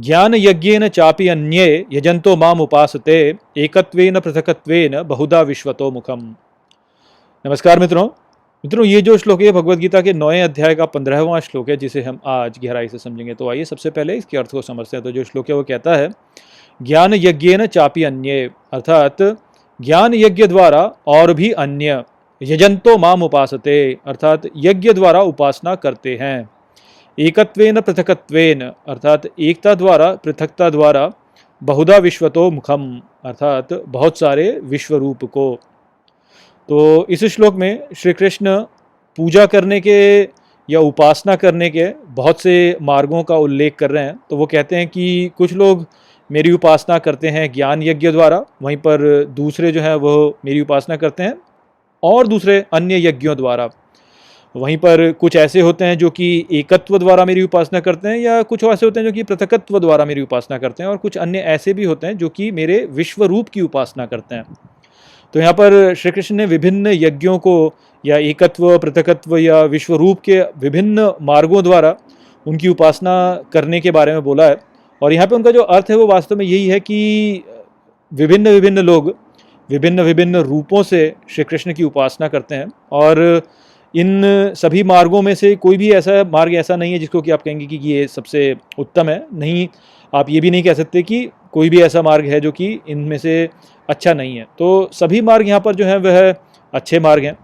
ज्ञान यज्ञेन चापि अन्ये यजंतो माम उपासते एकत्वेन पृथकत्वेन बहुधा विश्वतो मुखम। नमस्कार मित्रों। ये जो श्लोक है भगवद गीता के 9वें अध्याय का 15वां श्लोक है, जिसे हम आज गहराई से समझेंगे। तो आइए सबसे पहले इसके अर्थ को समझते हैं। तो जो श्लोक है वो कहता है, ज्ञान यज्ञेन चापि अन्ये, अर्थात ज्ञान यज्ञ द्वारा और भी अन्य, यजंतो माम उपासते, अर्थात यज्ञ द्वारा उपासना करते हैं, एकत्वेन पृथकत्वेन, अर्थात एकता द्वारा पृथकता द्वारा, बहुधा विश्वतो मुखम, अर्थात बहुत सारे विश्व रूप को। तो इस श्लोक में श्री कृष्ण पूजा करने के या उपासना करने के बहुत से मार्गों का उल्लेख कर रहे हैं। तो वो कहते हैं कि कुछ लोग मेरी उपासना करते हैं ज्ञान यज्ञ द्वारा, वहीं पर दूसरे जो हैं वो मेरी उपासना करते हैं और दूसरे अन्य यज्ञों द्वारा। वहीं पर कुछ ऐसे होते हैं जो कि एकत्व द्वारा मेरी उपासना करते हैं, या कुछ ऐसे होते हैं जो कि पृथकत्व द्वारा मेरी उपासना करते हैं, और कुछ अन्य ऐसे भी होते हैं जो कि मेरे विश्व रूप की उपासना करते हैं। तो यहाँ पर श्री कृष्ण ने विभिन्न यज्ञों को या एकत्व, पृथकत्व या विश्व रूप के विभिन्न मार्गों द्वारा उनकी उपासना करने के बारे में बोला है। और यहाँ पे उनका जो अर्थ है वो वास्तव में यही है कि विभिन्न विभिन्न लोग विभिन्न विभिन्न रूपों से श्री कृष्ण की उपासना करते हैं, और इन सभी मार्गों में से कोई भी ऐसा मार्ग ऐसा नहीं है जिसको कि आप कहेंगे कि ये सबसे उत्तम है। नहीं, आप ये भी नहीं कह सकते कि कोई भी ऐसा मार्ग है जो कि इनमें से अच्छा नहीं है। तो सभी मार्ग यहाँ पर जो है वह अच्छे मार्ग हैं,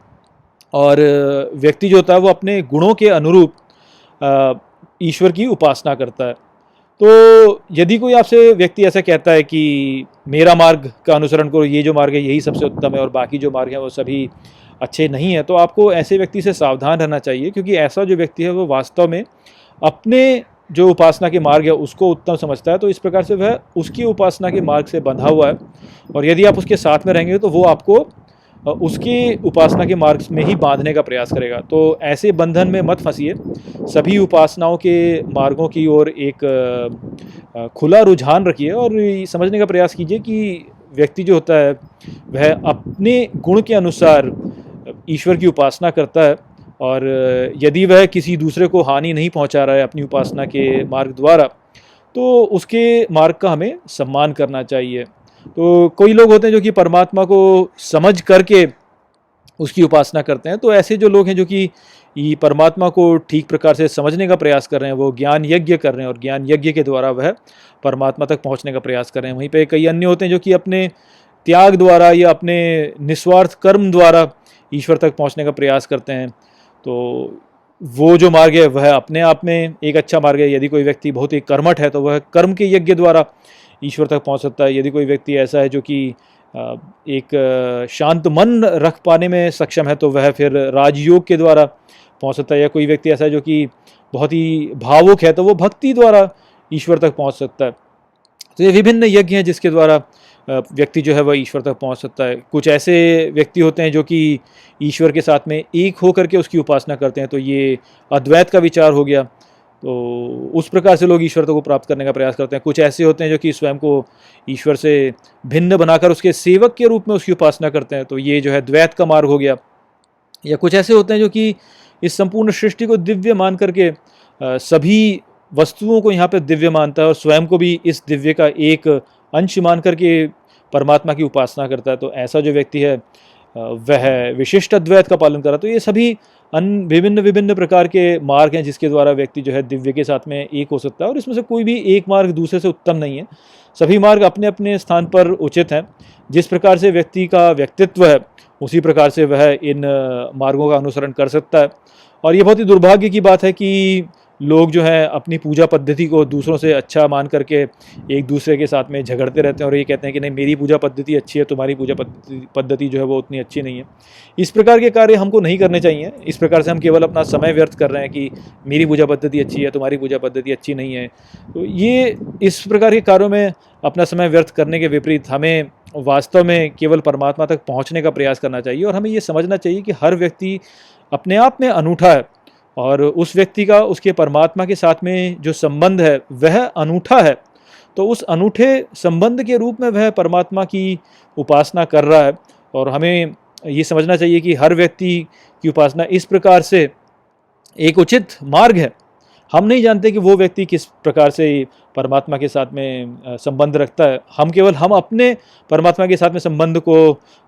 और व्यक्ति जो होता है वो अपने गुणों के अनुरूप ईश्वर की उपासना करता है। तो यदि कोई आपसे व्यक्ति ऐसा कहता है कि मेरा मार्ग का अनुसरण करो, ये जो मार्ग है यही सबसे उत्तम है और बाकी जो मार्ग हैं वो सभी अच्छे नहीं है, तो आपको ऐसे व्यक्ति से सावधान रहना चाहिए, क्योंकि ऐसा जो व्यक्ति है वो वास्तव में अपने जो उपासना के मार्ग है उसको उत्तम समझता है। तो इस प्रकार से वह उसकी उपासना के मार्ग से बंधा हुआ है, और यदि आप उसके साथ में रहेंगे तो वो आपको उसकी उपासना के मार्ग में ही बांधने का प्रयास करेगा। तो ऐसे बंधन में मत फंसिए। सभी उपासनाओं के मार्गों की ओर एक खुला रुझान रखिए और समझने का प्रयास कीजिए कि व्यक्ति जो होता है वह अपने गुण के अनुसार ईश्वर की उपासना करता है, और यदि वह किसी दूसरे को हानि नहीं पहुंचा रहा है अपनी उपासना के मार्ग द्वारा, तो उसके मार्ग का हमें सम्मान करना चाहिए। तो कोई लोग होते हैं जो कि परमात्मा को समझ करके उसकी उपासना करते हैं। तो ऐसे जो लोग हैं जो कि परमात्मा को ठीक प्रकार से समझने का प्रयास कर रहे हैं, वो ज्ञान यज्ञ कर रहे हैं और ज्ञान यज्ञ के द्वारा वह परमात्मा तक पहुंचने का प्रयास कर रहे हैं। वहीं पे कई अन्य होते हैं जो कि अपने त्याग द्वारा या अपने निस्वार्थ कर्म द्वारा ईश्वर तक पहुंचने का प्रयास करते हैं। तो वो जो मार्ग है वह अपने आप में एक अच्छा मार्ग है। यदि कोई व्यक्ति बहुत ही कर्मठ है तो वह कर्म के यज्ञ द्वारा ईश्वर तक पहुंच सकता है। यदि कोई व्यक्ति ऐसा है जो कि एक शांत मन रख पाने में सक्षम है तो वह फिर राजयोग के द्वारा पहुंच सकता है। या कोई व्यक्ति ऐसा है जो कि बहुत ही भावुक है तो वो भक्ति द्वारा ईश्वर तक पहुंच सकता है। तो ये विभिन्न यज्ञ हैं जिसके द्वारा व्यक्ति जो है वह ईश्वर तक पहुंच सकता है। कुछ ऐसे व्यक्ति होते हैं जो कि ईश्वर के साथ में एक होकर के उसकी उपासना करते हैं, तो ये अद्वैत का विचार हो गया। तो उस प्रकार से लोग ईश्वर को प्राप्त करने का प्रयास करते हैं। कुछ ऐसे होते हैं जो कि स्वयं को ईश्वर से भिन्न बनाकर उसके सेवक के रूप में उसकी उपासना करते हैं, तो ये जो है द्वैत का मार्ग हो गया। या कुछ ऐसे होते हैं जो कि इस संपूर्ण सृष्टि को दिव्य मान करके सभी वस्तुओं को यहाँ पे दिव्य मानता है और स्वयं को भी इस दिव्य का एक अंश मान करके परमात्मा की उपासना करता है। तो ऐसा जो व्यक्ति है वह विशिष्ट अद्वैत का पालन कर रहा है। तो ये सभी विभिन्न विभिन्न प्रकार के मार्ग हैं जिसके द्वारा व्यक्ति जो है दिव्य के साथ में एक हो सकता है, और इसमें से कोई भी एक मार्ग दूसरे से उत्तम नहीं है। सभी मार्ग अपने अपने स्थान पर उचित हैं। जिस प्रकार से व्यक्ति का व्यक्तित्व है उसी प्रकार से वह इन मार्गों का अनुसरण कर सकता है। और ये बहुत ही दुर्भाग्य की बात है कि लोग जो हैं अपनी पूजा पद्धति को दूसरों से अच्छा मान करके एक दूसरे के साथ में झगड़ते रहते हैं और ये कहते हैं कि नहीं, मेरी पूजा पद्धति अच्छी है, तुम्हारी पूजा पद्धति जो है वो उतनी अच्छी नहीं है। इस प्रकार के कार्य हमको नहीं करने चाहिए। इस प्रकार से हम केवल अपना समय व्यर्थ कर रहे हैं कि मेरी पूजा पद्धति अच्छी है, तुम्हारी पूजा पद्धति अच्छी नहीं है। तो ये इस प्रकार के कार्यों में अपना समय व्यर्थ करने के विपरीत हमें वास्तव में केवल परमात्मा तक पहुँचने का प्रयास करना चाहिए। और हमें ये समझना चाहिए कि हर व्यक्ति अपने आप में अनूठा है, और उस व्यक्ति का उसके परमात्मा के साथ में जो संबंध है वह अनूठा है। तो उस अनूठे संबंध के रूप में वह परमात्मा की उपासना कर रहा है। और हमें ये समझना चाहिए कि हर व्यक्ति की उपासना इस प्रकार से एक उचित मार्ग है। हम नहीं जानते कि वो व्यक्ति किस प्रकार से परमात्मा के साथ में संबंध रखता है। हम अपने परमात्मा के साथ में संबंध को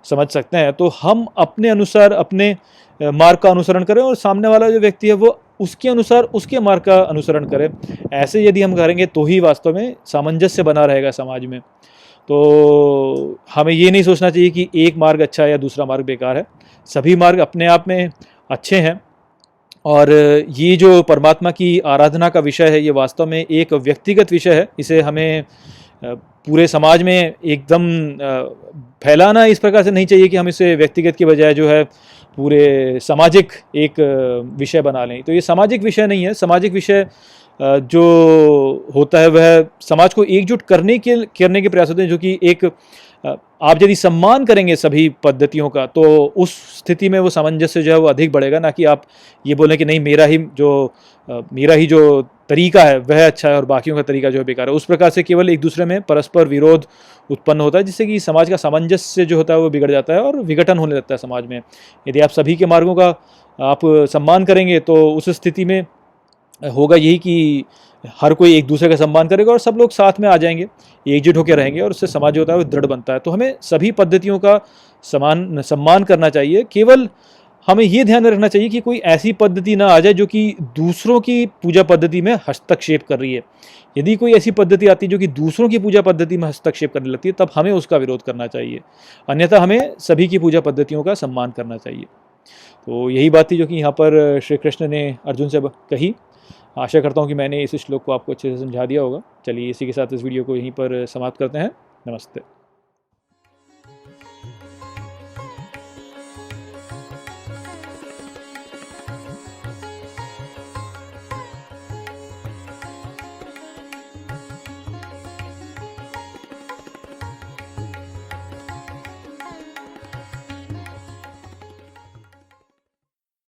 समझ सकते हैं। तो हम अपने अनुसार अपने मार्ग का अनुसरण करें और सामने वाला जो व्यक्ति है वो उसके अनुसार उसके मार्ग का अनुसरण करे। ऐसे यदि हम करेंगे तो ही वास्तव में सामंजस्य बना रहेगा समाज में। तो हमें ये नहीं सोचना चाहिए कि एक मार्ग अच्छा है या दूसरा मार्ग बेकार है। सभी मार्ग अपने आप में अच्छे हैं। और ये जो परमात्मा की आराधना का विषय है ये वास्तव में एक व्यक्तिगत विषय है। इसे हमें पूरे समाज में एकदम फैलाना इस प्रकार से नहीं चाहिए कि हम इसे व्यक्तिगत की बजाय जो है पूरे सामाजिक एक विषय बना लें। तो ये सामाजिक विषय नहीं है। सामाजिक विषय जो होता है वह समाज को एकजुट करने के प्रयास होते हैं, जो कि एक आप यदि सम्मान करेंगे सभी पद्धतियों का तो उस स्थिति में वो सामंजस्य जो है वो अधिक बढ़ेगा, ना कि आप ये बोलें कि नहीं मेरा ही जो तरीका है वह अच्छा है और बाकियों का तरीका जो है बेकार है। उस प्रकार से केवल एक दूसरे में परस्पर विरोध उत्पन्न होता है, जिससे कि समाज का सामंजस्य जो होता है वो बिगड़ जाता है और विघटन होने लगता है समाज में। यदि आप सभी के मार्गों का आप सम्मान करेंगे तो उस स्थिति में होगा यही कि हर कोई एक दूसरे का सम्मान करेगा और सब लोग साथ में आ जाएंगे, एकजुट होकर रहेंगे और उससे समाज जो होता है वो दृढ़ बनता है। तो हमें सभी पद्धतियों का सम्मान करना चाहिए। केवल हमें ये ध्यान रखना चाहिए कि कोई ऐसी पद्धति ना आ जाए जो कि दूसरों की पूजा पद्धति में हस्तक्षेप कर रही है। यदि कोई ऐसी पद्धति आती है जो कि दूसरों की पूजा पद्धति में हस्तक्षेप करने लगती है तब हमें उसका विरोध करना चाहिए, अन्यथा हमें सभी की पूजा पद्धतियों का सम्मान करना चाहिए। तो यही बात थी जो कि यहाँ पर श्री कृष्ण ने अर्जुन से कही। आशा करता हूँ कि मैंने इस श्लोक को आपको अच्छे से समझा दिया होगा। चलिए इसी के साथ इस वीडियो को यहीं पर समाप्त करते हैं। नमस्ते।